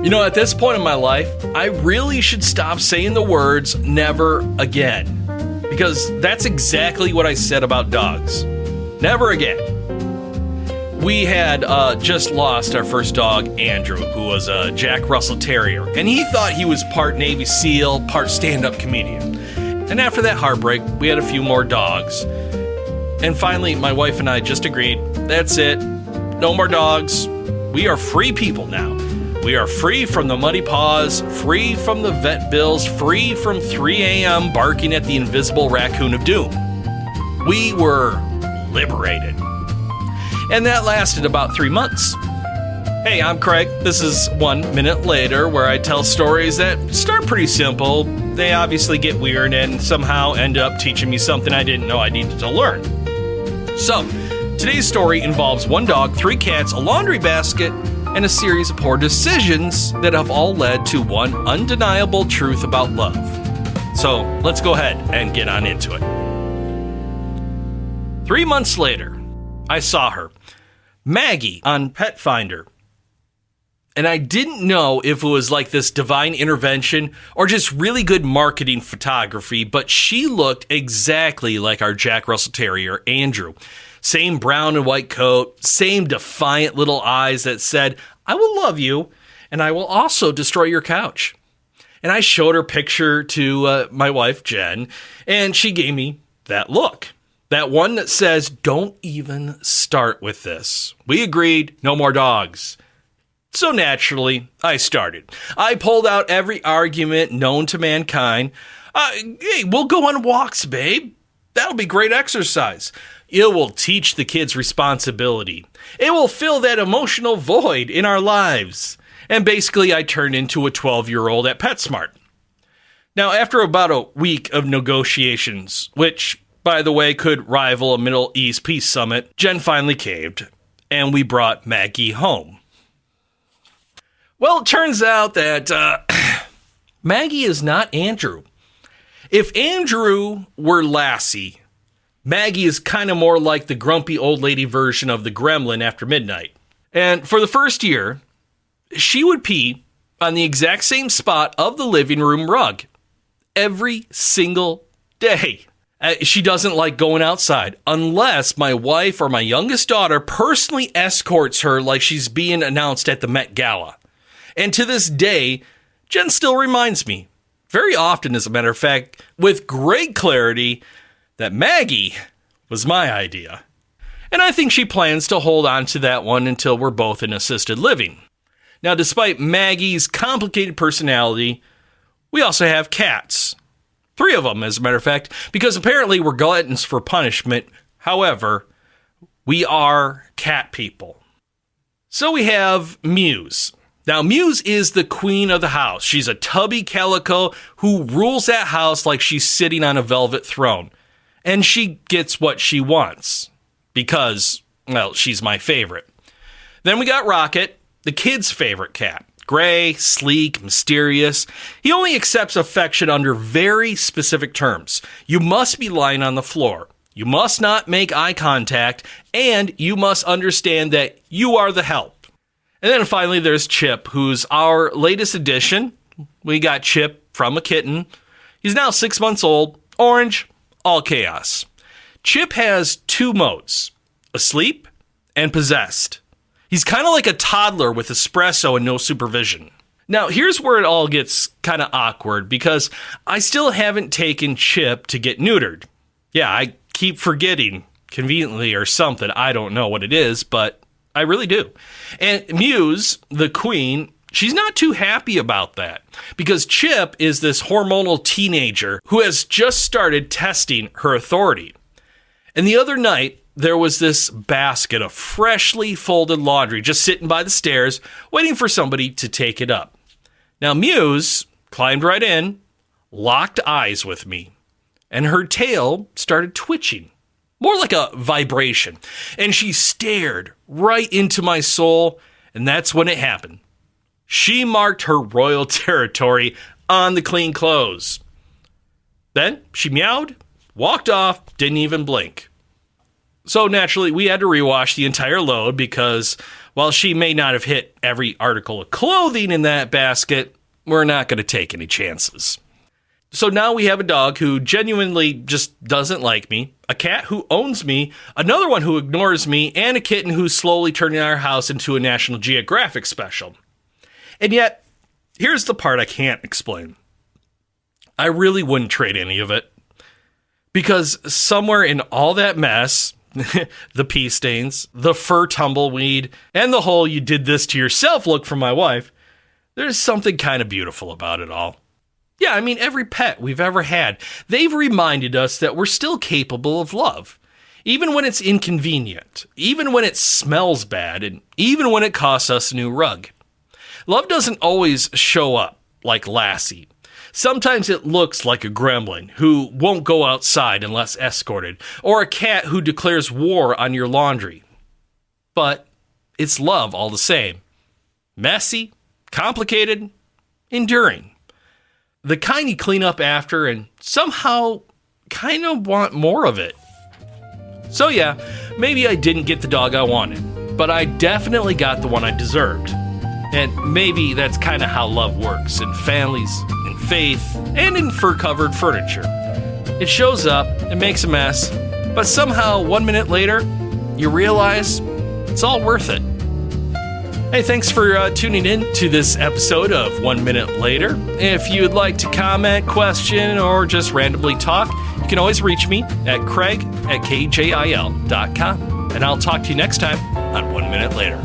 You know, at this point in my life, I really should stop saying the words never again. Because that's exactly what I said about dogs. Never again. We had just lost our first dog, Andrew, who was a Jack Russell Terrier. And he thought he was part Navy SEAL, part stand-up comedian. And after that heartbreak, we had a few more dogs. And finally, my wife and I just agreed, that's it. No more dogs. We are free people now. We are free from the muddy paws, free from the vet bills, free from 3 a.m. barking at the invisible raccoon of doom. We were liberated. And that lasted about 3 months. Hey, I'm Craig. This is 1 minute later, where I tell stories that start pretty simple. They obviously get weird and somehow end up teaching me something I didn't know I needed to learn. So, today's story involves 1 dog, 3 cats, a laundry basket, and a series of poor decisions that have all led to one undeniable truth about love. So let's go ahead and get on into it. 3 months later, I saw her, Maggie, on Pet Finder. And I didn't know if it was like this divine intervention or just really good marketing photography, but she looked exactly like our Jack Russell Terrier, Andrew. Same brown and white coat, same defiant little eyes that said, I will love you, and I will also destroy your couch. And I showed her picture to my wife, Jen, and she gave me that look. That one that says, don't even start with this. We agreed, no more dogs. So naturally, I started. I pulled out every argument known to mankind. Hey, we'll go on walks, babe. That'll be great exercise. It will teach the kids responsibility. It will fill that emotional void in our lives. And basically, I turned into a 12-year-old at PetSmart. Now, after about a week of negotiations, which, by the way, could rival a Middle East peace summit, Jen finally caved, and we brought Maggie home. Well, it turns out that Maggie is not Andrew. If Andrew were Lassie, Maggie is kind of more like the grumpy old lady version of the gremlin after midnight. And for the first year, she would pee on the exact same spot of the living room rug every single day. She doesn't like going outside unless my wife or my youngest daughter personally escorts her like she's being announced at the Met Gala. And to this day, Jen still reminds me, very often as a matter of fact, with great clarity, that Maggie was my idea. And I think she plans to hold on to that one until we're both in assisted living. Now, despite Maggie's complicated personality, we also have cats. 3 of them, as a matter of fact, because apparently we're gluttons for punishment. However, we are cat people. So we have Muse. Now, Muse is the queen of the house. She's a tubby calico who rules that house like she's sitting on a velvet throne. And she gets what she wants because, well, she's my favorite. Then we got Rocket, the kid's favorite cat. Gray, sleek, mysterious. He only accepts affection under very specific terms. You must be lying on the floor. You must not make eye contact. And you must understand that you are the help. And then finally, there's Chip, who's our latest addition. We got Chip from a kitten. He's now 6 months old, orange, all chaos. Chip has 2 modes, asleep and possessed. He's kind of like a toddler with espresso and no supervision. Now, here's where it all gets kind of awkward because I still haven't taken Chip to get neutered. Yeah, I keep forgetting, conveniently or something. I don't know what it is, but I really do. And Muse, the queen, she's not too happy about that because Chip is this hormonal teenager who has just started testing her authority. And the other night, there was this basket of freshly folded laundry just sitting by the stairs, waiting for somebody to take it up. Now, Muse climbed right in, locked eyes with me, and her tail started twitching, more like a vibration. And she stared right into my soul, and that's when it happened. She marked her royal territory on the clean clothes. Then she meowed, walked off, didn't even blink. So naturally, we had to rewash the entire load because while she may not have hit every article of clothing in that basket, we're not going to take any chances. So now we have a dog who genuinely just doesn't like me, a cat who owns me, another one who ignores me, and a kitten who's slowly turning our house into a National Geographic special. And yet, here's the part I can't explain. I really wouldn't trade any of it. Because somewhere in all that mess, the pee stains, the fur tumbleweed, and the whole "you did this to yourself" look from my wife, there's something kind of beautiful about it all. Yeah, I mean, every pet we've ever had, they've reminded us that we're still capable of love. Even when it's inconvenient, even when it smells bad, and even when it costs us a new rug. Love doesn't always show up like Lassie. Sometimes it looks like a gremlin who won't go outside unless escorted, or a cat who declares war on your laundry. But it's love all the same. Messy, complicated, enduring. The kind you clean up after and somehow kind of want more of it. So yeah, maybe I didn't get the dog I wanted, but I definitely got the one I deserved. And maybe that's kind of how love works in families, in faith, and in fur-covered furniture. It shows up, it makes a mess, but somehow 1 minute later, you realize it's all worth it. Hey, thanks for tuning in to this episode of 1 Minute Later. If you'd like to comment, question, or just randomly talk, you can always reach me at craig@kjil.com. And I'll talk to you next time on 1 Minute Later.